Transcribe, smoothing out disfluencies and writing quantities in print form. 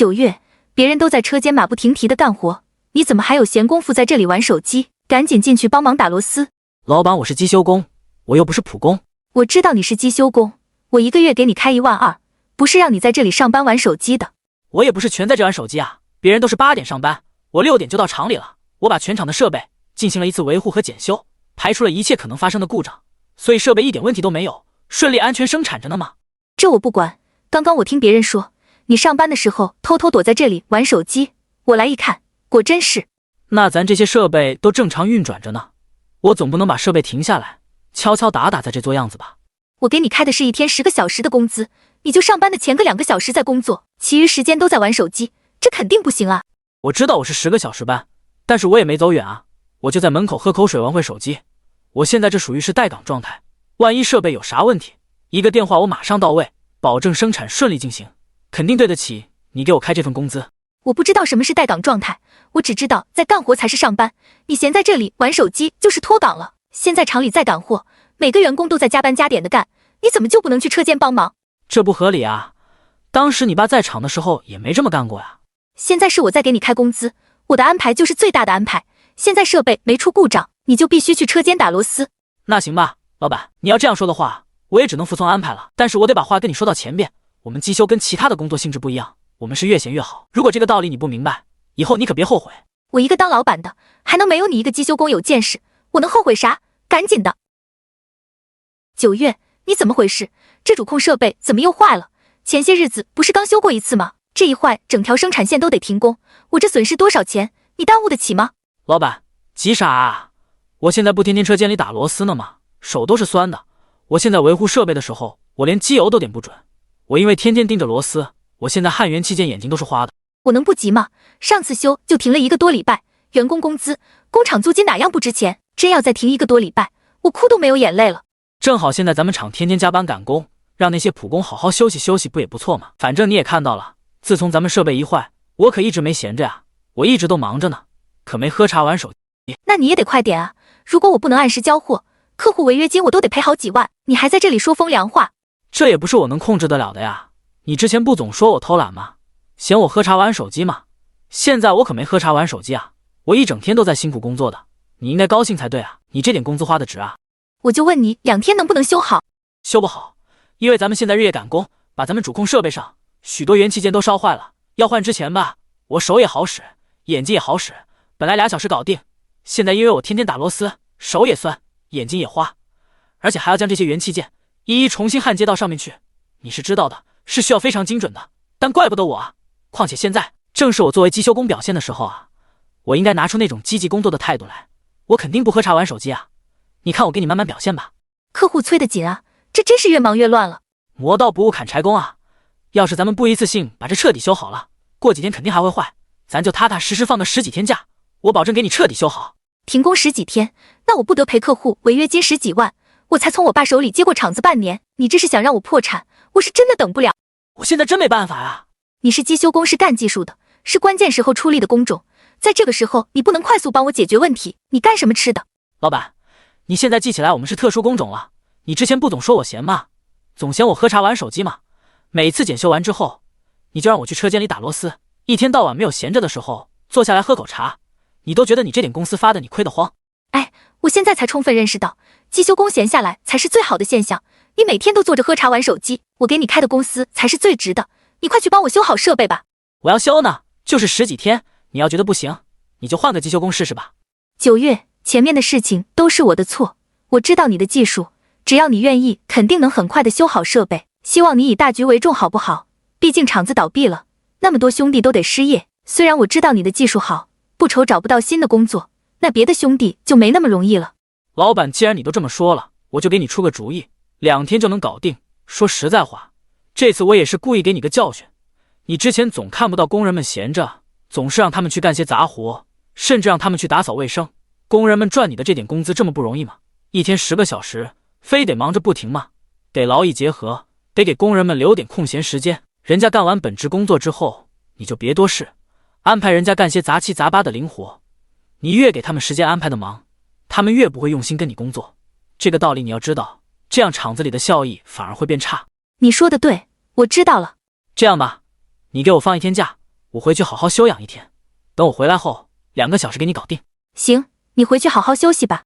9月，别人都在车间马不停蹄的干活，你怎么还有闲工夫在这里玩手机？赶紧进去帮忙打螺丝。老板，我是机修工，我又不是普工。我知道你是机修工，我1个月给你开12000，不是让你在这里上班玩手机的。我也不是全在这玩手机啊，别人都是8点上班，我6点就到厂里了。我把全厂的设备进行了一次维护和检修，排除了一切可能发生的故障，所以设备一点问题都没有，顺利安全生产着呢嘛。这我不管，刚刚我听别人说你上班的时候偷偷躲在这里玩手机，我来一看，果真是。那咱这些设备都正常运转着呢，我总不能把设备停下来，敲敲打打在这做样子吧？我给你开的是1天10个小时的工资，你就上班的前个2个小时在工作，其余时间都在玩手机，这肯定不行啊。我知道我是10个小时班，但是我也没走远啊，我就在门口喝口水玩会手机。我现在这属于是待岗状态，万一设备有啥问题，一个电话我马上到位，保证生产顺利进行，肯定对得起你给我开这份工资。我不知道什么是待岗状态，我只知道在干活才是上班，你闲在这里玩手机就是脱岗了。现在厂里在赶货，每个员工都在加班加点的干，你怎么就不能去车间帮忙？这不合理啊，当时你爸在厂的时候也没这么干过呀。现在是我在给你开工资，我的安排就是最大的安排，现在设备没出故障，你就必须去车间打螺丝。那行吧，老板，你要这样说的话，我也只能服从安排了，但是我得把话跟你说到前边，我们机修跟其他的工作性质不一样，我们是越闲越好，如果这个道理你不明白，以后你可别后悔。我一个当老板的，还能没有你一个机修工有见识，我能后悔啥？赶紧的。9月，你怎么回事？这主控设备怎么又坏了？前些日子不是刚修过一次吗？这一坏，整条生产线都得停工，我这损失多少钱，你担误得起吗？老板，急啥啊？我现在不天天车间里打螺丝呢吗？手都是酸的。我现在维护设备的时候，我连机油都点不准。我因为天天盯着螺丝，我现在焊元器件眼睛都是花的。我能不急吗？上次修就停了1个多礼拜，员工工资、工厂租金哪样不值钱？真要再停1个多礼拜，我哭都没有眼泪了。正好现在咱们厂天天加班赶工，让那些普工好好休息休息不也不错吗？反正你也看到了，自从咱们设备一坏，我可一直没闲着呀，我一直都忙着呢，可没喝茶玩手机。那你也得快点啊，如果我不能按时交货，客户违约金我都得赔好几万，你还在这里说风凉话。这也不是我能控制得了的呀，你之前不总说我偷懒吗？嫌我喝茶玩手机吗？现在我可没喝茶玩手机啊，我一整天都在辛苦工作的，你应该高兴才对啊，你这点工资花的值啊。我就问你2天能不能修好？修不好，因为咱们现在日夜赶工，把咱们主控设备上许多元器件都烧坏了，要换之前吧，我手也好使，眼睛也好使，本来2小时搞定，现在因为我天天打螺丝，手也酸，眼睛也花，而且还要将这些元器件一一重新焊接到上面去，你是知道的，是需要非常精准的，但怪不得我啊，况且现在正是我作为机修工表现的时候啊，我应该拿出那种积极工作的态度来，我肯定不喝茶玩手机啊，你看我给你慢慢表现吧。客户催得紧啊，这真是越忙越乱了。磨刀不误砍柴工啊，要是咱们不一次性把这彻底修好了，过几天肯定还会坏，咱就踏踏实实放个10几天假，我保证给你彻底修好。停工10几天，那我不得赔客户违约金10几万，我才从我爸手里接过厂子半年，你这是想让我破产？我是真的等不了。我现在真没办法啊。你是机修工，是干技术的，是关键时候出力的工种，在这个时候你不能快速帮我解决问题，你干什么吃的？老板，你现在记起来我们是特殊工种了，你之前不总说我闲吗？总嫌我喝茶玩手机吗？每次检修完之后，你就让我去车间里打螺丝，一天到晚没有闲着的时候坐下来喝口茶，你都觉得你这点公司发的你亏得慌。哎，我现在才充分认识到，机修工闲下来才是最好的现象，你每天都坐着喝茶玩手机，我给你开的公司才是最值的，你快去帮我修好设备吧。我要修呢，就是10几天，你要觉得不行，你就换个机修工试试吧。9月，前面的事情都是我的错，我知道你的技术，只要你愿意，肯定能很快的修好设备，希望你以大局为重好不好？毕竟厂子倒闭了，那么多兄弟都得失业，虽然我知道你的技术好，不愁找不到新的工作，那别的兄弟就没那么容易了。老板，既然你都这么说了，我就给你出个主意，2天就能搞定。说实在话，这次我也是故意给你个教训，你之前总看不到工人们闲着，总是让他们去干些杂活，甚至让他们去打扫卫生，工人们赚你的这点工资这么不容易吗？一天10个小时，非得忙着不停吗？得劳逸结合，得给工人们留点空闲时间，人家干完本职工作之后，你就别多事，安排人家干些杂七杂八的零活，你越给他们时间安排的忙，他们越不会用心跟你工作，这个道理你要知道，这样厂子里的效益反而会变差。你说的对，我知道了。这样吧，你给我放1天假，我回去好好休养一天，等我回来后2个小时给你搞定。行，你回去好好休息吧。